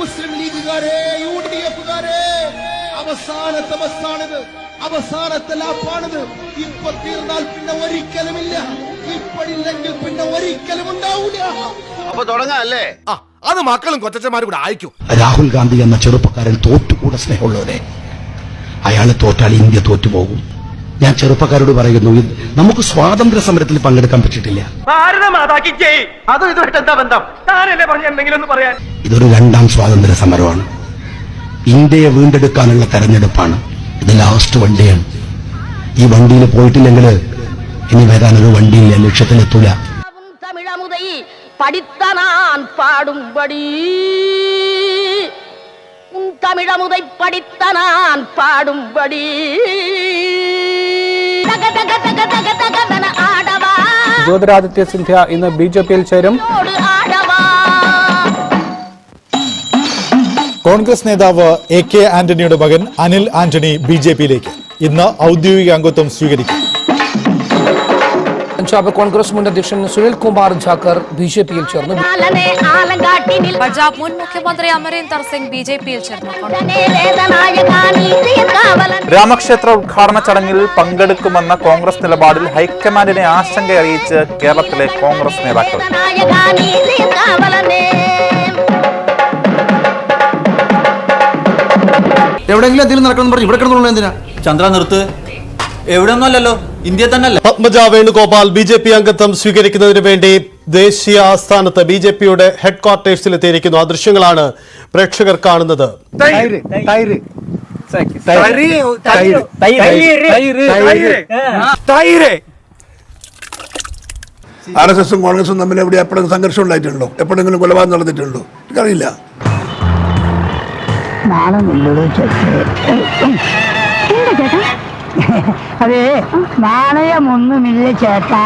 മുസ്ലിം ലീഗുകാരെ, UDF-കാരെ, അവസാനത്തെ ബസ്സാണിത്, അവസാനത്തെ ലാപ്പാണിത്. ഇപ്പൊ തീർന്നാൽ പിന്നെ ഒരിക്കലുമില്ല, ഇപ്പോഴില്ലെങ്കിൽ പിന്നെ ഒരിക്കലും ഉണ്ടാവൂല. അപ്പൊ തുടങ്ങാല്ലേ? അത് മക്കളും കൊച്ചന്മാരും കൂടെ അയക്കും. രാഹുൽ ഗാന്ധി എന്ന ചെറുപ്പക്കാരൻ തോറ്റുകൂടെ സ്നേഹമുള്ളവരെ, അയാളെ തോറ്റാൽ ഇന്ത്യ തോറ്റുപോകും. ഞാൻ ചെറുപ്പക്കാരോട് പറയുന്നു, നമുക്ക് സ്വാതന്ത്ര്യ സമരത്തിൽ പങ്കെടുക്കാൻ പറ്റിയിട്ടില്ല. ഇതൊരു രണ്ടാം സ്വാതന്ത്ര്യ സമരമാണ്. ഇന്ത്യയെ വീണ്ടെടുക്കാനുള്ള തെരഞ്ഞെടുപ്പാണ്. ഇത് ലാസ്റ്റ് വണ്ടിയാണ്. ഈ വണ്ടിയിൽ പോയിട്ടില്ലെങ്കിൽ ഇനി വരാനൊരു വണ്ടിയില്ല, ലക്ഷ്യത്തിലെത്തൂല. படித்தான் பாடும்படி உன் தமிழமுதை படித்தான் பாடும்படி ജ്യോതിരാദിത്യ സിന്ധ്യ ഇന്ന് BJP-യിൽ ചേരും. കോൺഗ്രസ് നേതാവ് AK ആന്റണിയുടെ മകൻ അനിൽ ആന്റണി BJP-യിലേക്ക് ഇന്ന് ഔദ്യോഗിക അംഗത്വം സ്വീകരിക്കും. പഞ്ചാബ് കോൺഗ്രസ് മുൻ അധ്യക്ഷൻ സുനിൽ കുമാർ ജാക്കർ BJP-യിൽ ചേർന്നു. പഞ്ചാബ് മുൻ മുഖ്യമന്ത്രി അമരീന്ദർ സിംഗ് BJP-യിൽ ചേർന്നു. രാമക്ഷേത്ര ഉദ്ഘാടന ചടങ്ങിൽ പങ്കെടുക്കുമെന്ന കോൺഗ്രസ് നിലപാടിൽ ഹൈക്കമാൻഡിനെ ആശങ്ക അറിയിച്ച് കേരളത്തിലെ കോൺഗ്രസ് നേതാക്കൾ. എവിടെയെങ്കിലും എന്തെങ്കിലും നടക്കണം പറഞ്ഞു ഇവിടെ കിടന്നുള്ള എന്തിനാ? ചന്ദ്ര നിർത്ത്, എവിടെ ഒന്നുമല്ലല്ലോ, ഇന്ത്യ തന്നെയല്ല. പത്മജ വേണുഗോപാൽ BJP അംഗത്വം സ്വീകരിക്കുന്നതിന് വേണ്ടി ദേശീയ ആസ്ഥാനത്ത് BJP-യുടെ ഹെഡ് ക്വാർട്ടേഴ്സിൽ എത്തിയിരിക്കുന്നു. ആ ദൃശ്യങ്ങളാണ് പ്രേക്ഷകർ കാണുന്നത്. RSS-ഉം കോൺഗ്രസും തമ്മിൽ എവിടെ എപ്പോഴെങ്കിലും സംഘർഷം ഉണ്ടായിട്ടുണ്ടോ? എപ്പോഴെങ്കിലും കൊലപാതകം നടന്നിട്ടുണ്ടോ? എനിക്കറിയില്ല. അതെ, നാണയമൊന്നുമില്ല ചേട്ടാ.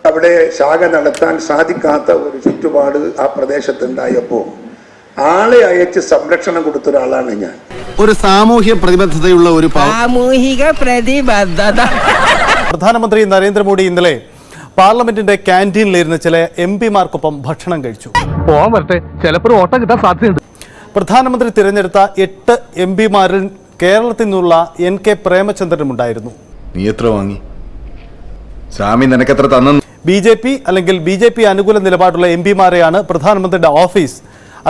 അവിടെ ശാഖ നടത്താൻ സാധിക്കാത്ത ഒരു ചുറ്റുപാട് ആ പ്രദേശത്തുണ്ടായപ്പോ ആളെ അയച്ച് സംരക്ഷണം കൊടുത്ത ഒരാളാണ് ഞാൻ. ഒരു സാമൂഹ്യ പ്രതിബദ്ധതയുള്ള ഒരു സാമൂഹിക പ്രതിബദ്ധത. പ്രധാനമന്ത്രി നരേന്ദ്രമോദി ഇന്നലെ പാർലമെന്റിന്റെ ക്യാന്റീനിലിരുന്ന് ചില MP-മാർക്കൊപ്പം ഭക്ഷണം കഴിച്ചു. ചിലപ്പോൾ ഓട്ടം കിട്ടാൻ സാധ്യതയുണ്ട്. പ്രധാനമന്ത്രി തിരഞ്ഞെടുത്ത 8 MP-മാരിൽ കേരളത്തിൽ നിന്നുള്ള NK പ്രേമചന്ദ്രനും ഉണ്ടായിരുന്നു. നീ എത്ര വാങ്ങി? സ്വാമി നിനക്കെത്ര തന്നു? BJP അല്ലെങ്കിൽ BJP അനുകൂല നിലപാടുള്ള MP-മാരെയാണ് പ്രധാനമന്ത്രിയുടെ ഓഫീസ്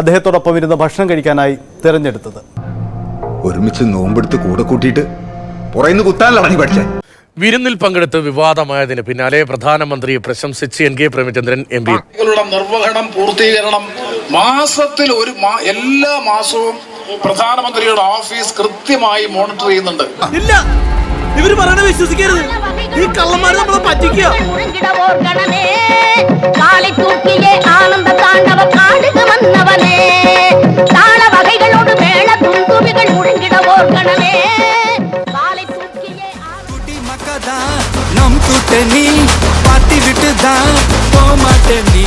അദ്ദേഹത്തോടൊപ്പം ഇരുന്ന് ഭക്ഷണം കഴിക്കാനായി തിരഞ്ഞെടുത്തത്. ഒരുമിച്ച് നോമ്പെടുത്ത് കൂടെ കൂട്ടിയിട്ട് പുറയുന്നു കുത്താനല്ല നീ പഠിച്ചേ. വിരുന്നിൽ പങ്കെടുത്ത് വിവാദമായതിന് പിന്നാലെ പ്രധാനമന്ത്രിയെ പ്രശംസിച്ച് NK പ്രേമചന്ദ്രൻ MP. നിർവഹണം പൂർത്തീകരണം മാസത്തിൽ എല്ലാ മാസവും പ്രധാനമന്ത്രിയുടെ ഓഫീസ് കൃത്യമായി മോണിറ്റർ ചെയ്യുന്നുണ്ട്. ഇല്ല, ഇവര് പറയണ വിശ്വസിക്കരുത്. ഈ കള്ളന്മാരെ നമ്മളെ പറ്റിക്കുക. நம் கூட்ட நீ பாட்டி விட்டு தான் போக மாட்டேன் நீ.